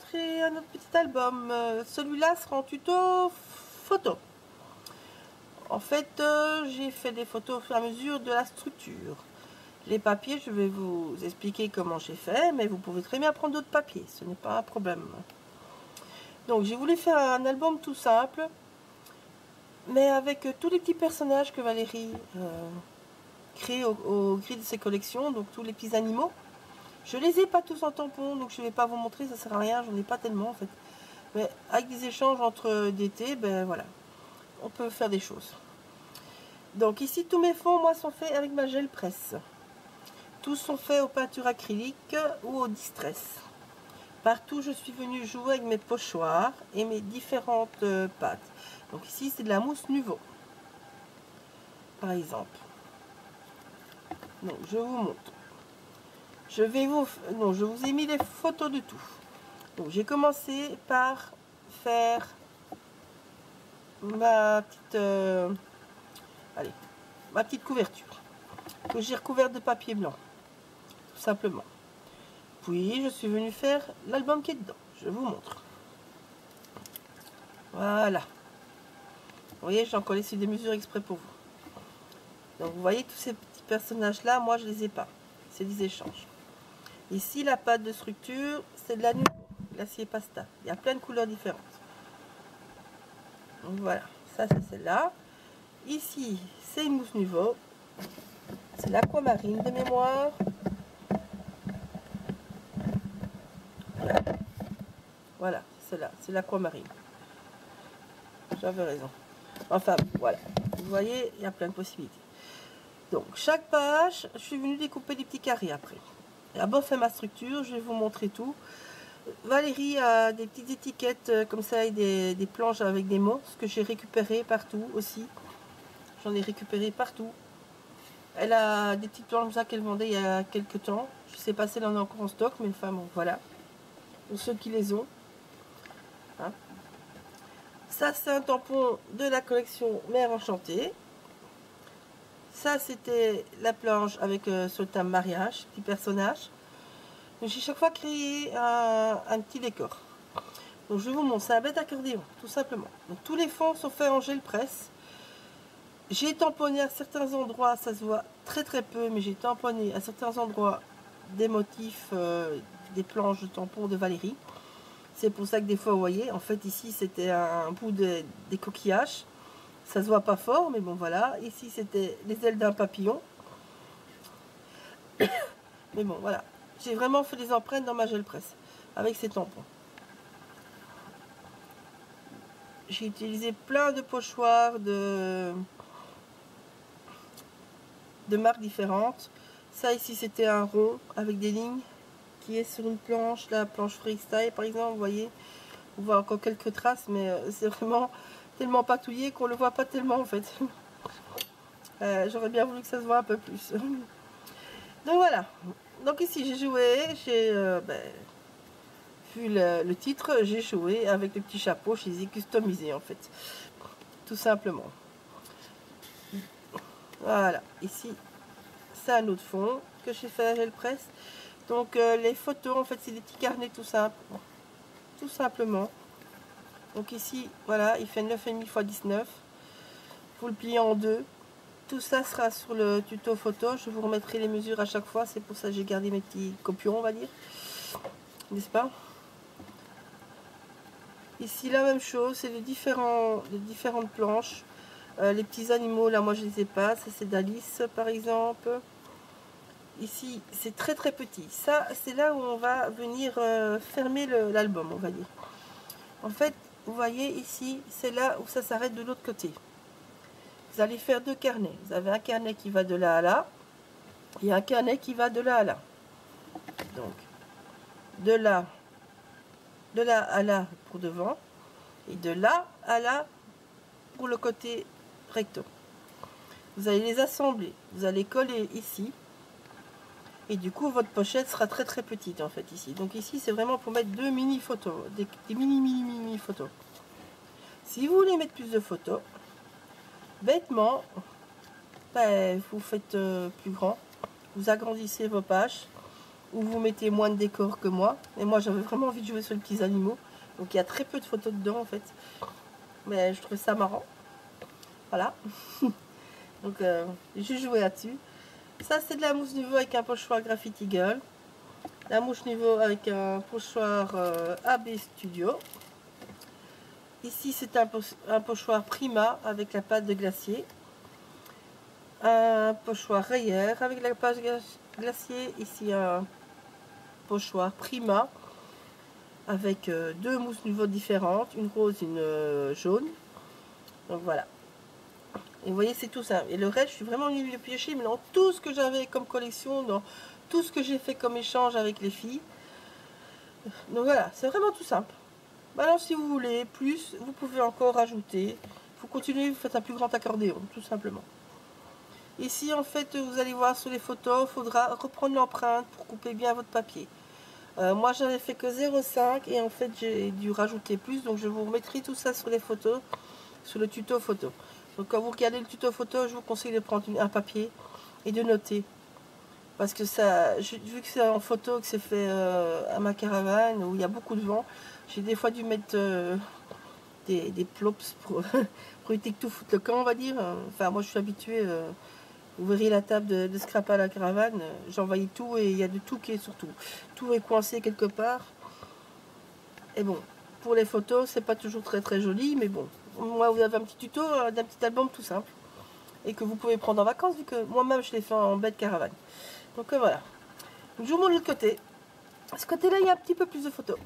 montrer un autre petit album. Celui-là sera en tuto photo. En fait, j'ai fait des photos au fur et à mesure de la structure. Les papiers, je vais vous expliquer comment j'ai fait, mais vous pouvez très bien prendre d'autres papiers, ce n'est pas un problème. Donc j'ai voulu faire un album tout simple, mais avec tous les petits personnages que Valérie crée au gré de ses collections, donc tous les petits animaux. Je les ai pas tous en tampon, donc je ne vais pas vous montrer, ça sert à rien, j'en ai pas tellement en fait. Mais avec des échanges entre DT, ben voilà, on peut faire des choses. Donc ici, tous mes fonds, moi, sont faits avec ma gel presse. Tous sont faits aux peintures acryliques ou au distress. Partout, je suis venue jouer avec mes pochoirs et mes différentes pâtes. Donc ici, c'est de la mousse Nuvo, par exemple. Donc, je vous montre. Je vous ai mis les photos de tout. Donc, j'ai commencé par faire ma petite, ma petite couverture que j'ai recouverte de papier blanc, tout simplement. Puis, je suis venue faire l'album qui est dedans. Je vous montre. Voilà. Vous voyez, j'ai encore laissé des mesures exprès pour vous. Donc, vous voyez, tous ces petits personnages-là, moi, je les ai pas. C'est des échanges. Ici, la pâte de structure, c'est de l'acier pasta. Il y a plein de couleurs différentes. Donc, voilà. Ça, c'est celle-là. Ici, c'est une mousse Nuvo. C'est l'aquamarine de mémoire. Voilà, c'est celle-là. C'est l'aquamarine. J'avais raison. Enfin, voilà. Vous voyez, il y a plein de possibilités. Donc, chaque page, je suis venue découper des petits carrés après. D'abord, fait ma structure, je vais vous montrer tout. Valérie a des petites étiquettes comme ça et des planches avec des mots, ce que j'ai récupéré partout aussi. J'en ai récupéré partout. Elle a des petites planches comme ça qu'elle vendait il y a quelques temps. Je ne sais pas si elle en a encore en stock, mais enfin bon, voilà. Pour ceux qui les ont. Hein. Ça, c'est un tampon de la collection Mère Enchantée. Ça, c'était la planche avec sur le thème mariage, petit personnage. J'ai chaque fois créé un petit décor. Donc je vous montre, c'est un bête accordéon, tout simplement. Donc tous les fonds sont faits en gel presse. J'ai tamponné à certains endroits, ça se voit très très peu, mais j'ai tamponné à certains endroits des motifs, des planches de tampons de Valérie. C'est pour ça que des fois, vous voyez, en fait ici c'était un bout des coquillages. Ça se voit pas fort, mais bon voilà. Ici c'était les ailes d'un papillon. Mais bon voilà. J'ai vraiment fait des empreintes dans ma gel presse avec ces tampons. J'ai utilisé plein de pochoirs de marques différentes. Ça ici c'était un rond avec des lignes qui est sur une planche, la planche freestyle par exemple, vous voyez. On voit encore quelques traces, mais c'est vraiment tellement patouillé qu'on le voit pas tellement en fait. J'aurais bien voulu que ça se voit un peu plus. Donc voilà. Donc ici j'ai joué, j'ai vu le titre, j'ai joué avec le petit chapeau, je les ai customisés en fait. Tout simplement. Voilà, ici c'est un autre fond que j'ai fait à gel presse. Donc les photos en fait c'est des petits carnets tout simples. Tout simplement. Donc ici, voilà, il fait 9,5 x 19. Vous le pliez en deux. Tout ça sera sur le tuto photo. Je vous remettrai les mesures à chaque fois. C'est pour ça que j'ai gardé mes petits copions, on va dire. N'est-ce pas? Ici, la même chose. C'est les différentes planches. Les petits animaux, là, moi, je les ai pas. Ça, c'est d'Alice, par exemple. Ici, c'est très, très petit. Ça, c'est là où on va venir fermer l'album, on va dire. En fait, vous voyez ici, c'est là où ça s'arrête de l'autre côté. Vous allez faire deux carnets. Vous avez un carnet qui va de là à là et un carnet qui va de là à là. Donc, de là à là pour devant et de là à là pour le côté recto. Vous allez les assembler. Vous allez coller ici. Et du coup, votre pochette sera très très petite en fait ici. Donc ici, c'est vraiment pour mettre deux mini photos, des mini photos. Si vous voulez mettre plus de photos, bêtement, ben, vous faites plus grand, vous agrandissez vos pages où vous mettez moins de décor que moi. Et moi, j'avais vraiment envie de jouer sur les petits animaux. Donc, il y a très peu de photos dedans, en fait. Mais je trouvais ça marrant. Voilà. Donc, j'ai joué là-dessus. Ça, c'est de la mousse Nuvo avec un pochoir Graffiti Girl. La mouche Nuvo avec un pochoir AB Studio. Ici, c'est un pochoir Prima avec la pâte de glacier. Un pochoir Rayer avec la pâte de glacier. Ici, un pochoir Prima avec deux mousses Nuvo différentes, une rose, une jaune. Donc voilà. Et vous voyez, c'est tout ça. Et le reste, je suis vraiment venue le piocher, mais dans tout ce que j'avais comme collection, dans tout ce que j'ai fait comme échange avec les filles. Donc voilà, c'est vraiment tout simple. Alors si vous voulez plus, vous pouvez encore rajouter. Vous continuez, vous faites un plus grand accordéon, tout simplement. Ici, en fait, vous allez voir sur les photos, il faudra reprendre l'empreinte pour couper bien votre papier. Moi, j'avais fait que 0,5 et en fait, j'ai dû rajouter plus. Donc, je vous remettrai tout ça sur les photos, sur le tuto photo. Donc, quand vous regardez le tuto photo, je vous conseille de prendre un papier et de noter. Parce que ça, vu que c'est en photo, que c'est fait à ma caravane, où il y a beaucoup de vent, j'ai des fois dû mettre des plops pour éviter que tout foute le camp, on va dire. Enfin, moi, je suis habituée. Vous verrez la table de scrap à la caravane, j'envoyais tout et il y a de tout qui est surtout. Tout est coincé quelque part. Et bon, pour les photos, c'est pas toujours très joli, mais bon. Moi, vous avez un petit tuto d'un petit album tout simple. Et que vous pouvez prendre en vacances, vu que moi-même, je l'ai fait en bête caravane. Donc voilà. Donc, je vous montre l'autre côté. À ce côté-là, il y a un petit peu plus de photos.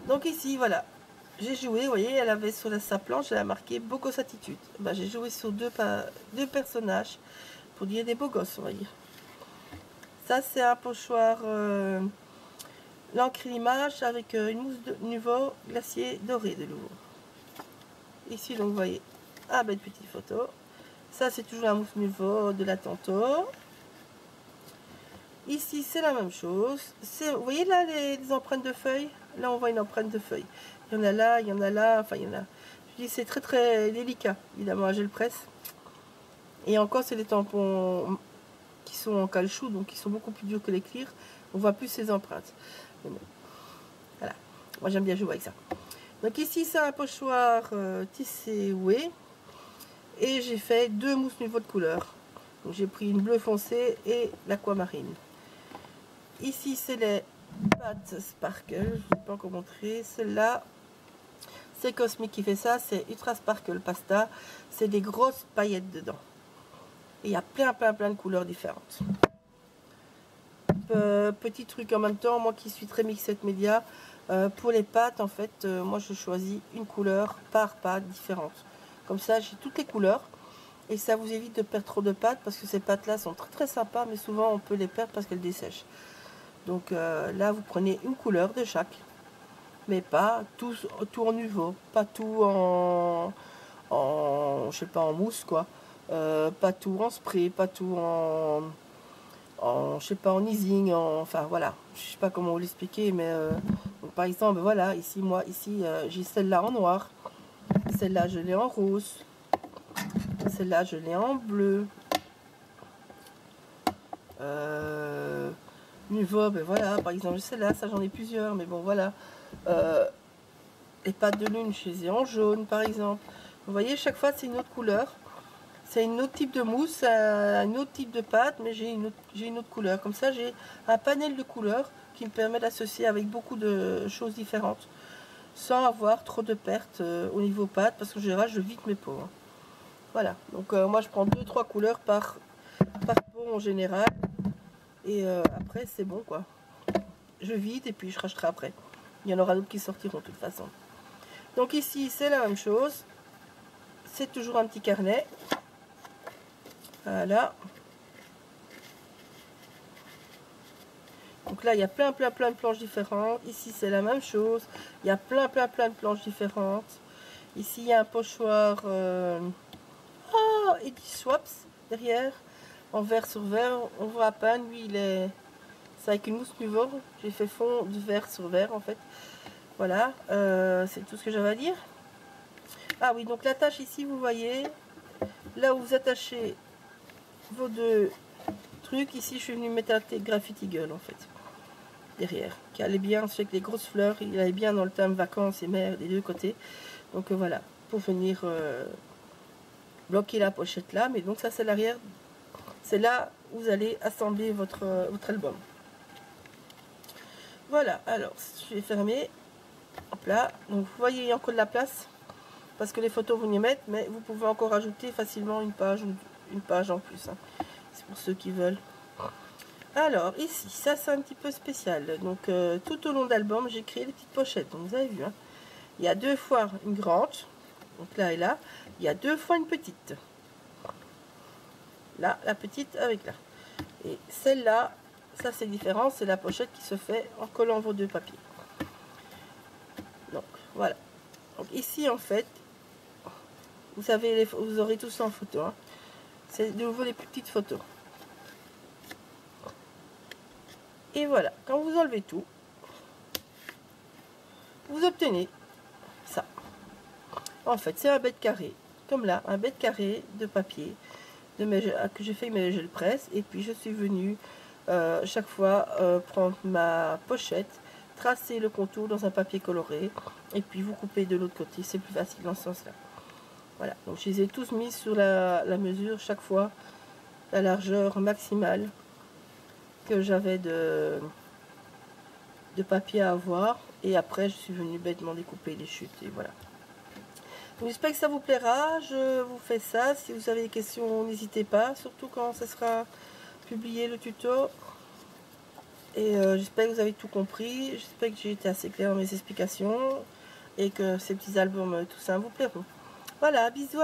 Donc ici, voilà. J'ai joué, vous voyez, elle avait sur sa planche, elle a marqué beau gosse attitude. Ben, j'ai joué sur deux personnages pour dire des beaux gosses, on va dire. Ça, c'est un pochoir l'encre l'image avec une mousse de Nuvo glacier doré de nouveau. Ici, donc, vous voyez, ah, belle petite photo. Ça, c'est toujours la mousse Nuvo de la tantôt. Ici, c'est la même chose. Vous voyez là les empreintes de feuilles? Là, on voit une empreinte de feuille. Il y en a là, enfin, il y en a. Je dis, c'est très délicat, évidemment, à gel presse. Et encore, c'est des tampons qui sont en caoutchouc, donc qui sont beaucoup plus durs que les clear. On voit plus ces empreintes. Bon. Voilà. Moi, j'aime bien jouer avec ça. Donc ici, c'est un pochoir tissé oué. Et j'ai fait deux mousses Nuvo de couleur. Donc j'ai pris une bleue foncée et l'aquamarine. Ici, c'est les pâtes Sparkle. Je ne vais pas encore montrer. Celle-là, c'est Cosmic qui fait ça. C'est Ultra Sparkle Pasta. C'est des grosses paillettes dedans. Et il y a plein de couleurs différentes. Petit truc en même temps, moi qui suis très mixette média, pour les pâtes, en fait, moi je choisis une couleur par pâte différente. Comme ça, j'ai toutes les couleurs. Et ça vous évite de perdre trop de pâtes parce que ces pâtes-là sont très sympas, mais souvent on peut les perdre parce qu'elles dessèchent. Donc là, vous prenez une couleur de chaque, mais pas tout en Nuvo, pas tout je sais pas, en mousse quoi, pas tout en spray, pas tout je sais pas, en easing, enfin voilà, je sais pas comment vous l'expliquer, mais donc, par exemple, voilà, ici moi, j'ai celle-là en noir, celle-là je l'ai en rose, celle-là je l'ai en bleu. Nuvo, ben voilà, par exemple, celle-là, ça j'en ai plusieurs, mais bon, voilà. Les pâtes de lune, je les ai en jaune, par exemple. Vous voyez, chaque fois, c'est une autre couleur. C'est un autre type de mousse, un autre type de pâte, mais j'ai une autre couleur. Comme ça, j'ai un panel de couleurs qui me permet d'associer avec beaucoup de choses différentes, sans avoir trop de pertes au niveau pâte, parce que en général, je vide mes pots. Hein. Voilà, donc moi, je prends 2-3 couleurs par pot en général. Et après, c'est bon, quoi. Je vide et puis je racheterai après. Il y en aura d'autres qui sortiront de toute façon. Donc ici, c'est la même chose. C'est toujours un petit carnet. Voilà. Donc là, il y a plein de planches différentes. Ici, c'est la même chose. Il y a plein de planches différentes. Ici, il y a un pochoir Eddy Swaps derrière. En vert sur vert. On voit à peine. Lui, c'est avec une mousse Nuvo. J'ai fait fond de vert sur vert, en fait. Voilà. C'est tout ce que j'avais à dire. Ah oui, donc l'attache ici, vous voyez. Là où vous attachez vos deux truc. Ici, je suis venue mettre un Graffiti Girl, en fait, derrière, qui allait bien, avec les grosses fleurs, il allait bien dans le thème vacances et mer des deux côtés. Donc voilà, pour venir bloquer la pochette là. Mais donc ça, c'est l'arrière. C'est là où vous allez assembler votre album. Voilà, alors, je vais fermer. Hop là, donc vous voyez, il y a encore de la place. Parce que les photos vous y mettent, mais vous pouvez encore ajouter facilement une page ou une page en plus. Hein. C'est pour ceux qui veulent. Alors, ici, ça c'est un petit peu spécial. Donc, tout au long de l'album, j'ai créé des petites pochettes. Donc, vous avez vu, hein. Il y a 2 fois une grande. Donc là et là. Il y a 2 fois une petite. Là, la petite avec là. Et celle-là, ça c'est différent. C'est la pochette qui se fait en collant vos 2 papiers. Donc, voilà. Donc, ici, en fait, vous savez, vous aurez tout ça en photo. Hein. C'est de nouveau les petites photos. Et voilà, quand vous enlevez tout, vous obtenez ça. En fait, c'est un bête carré, comme là, un bête carré de papier que j'ai fait mes gel presse. Et puis je suis venue chaque fois prendre ma pochette, tracer le contour dans un papier coloré, et puis vous coupez de l'autre côté. C'est plus facile dans ce sens-là. Voilà, donc je les ai tous mis sur la mesure chaque fois, la largeur maximale que j'avais de papier à avoir. Et après, je suis venue bêtement découper les chutes. Et voilà. J'espère que ça vous plaira. Je vous fais ça. Si vous avez des questions, n'hésitez pas. Surtout quand ce sera publié le tuto. Et j'espère que vous avez tout compris. J'espère que j'ai été assez claire dans mes explications. Et que ces petits albums tout ça vous plairont. Voilà, bisous.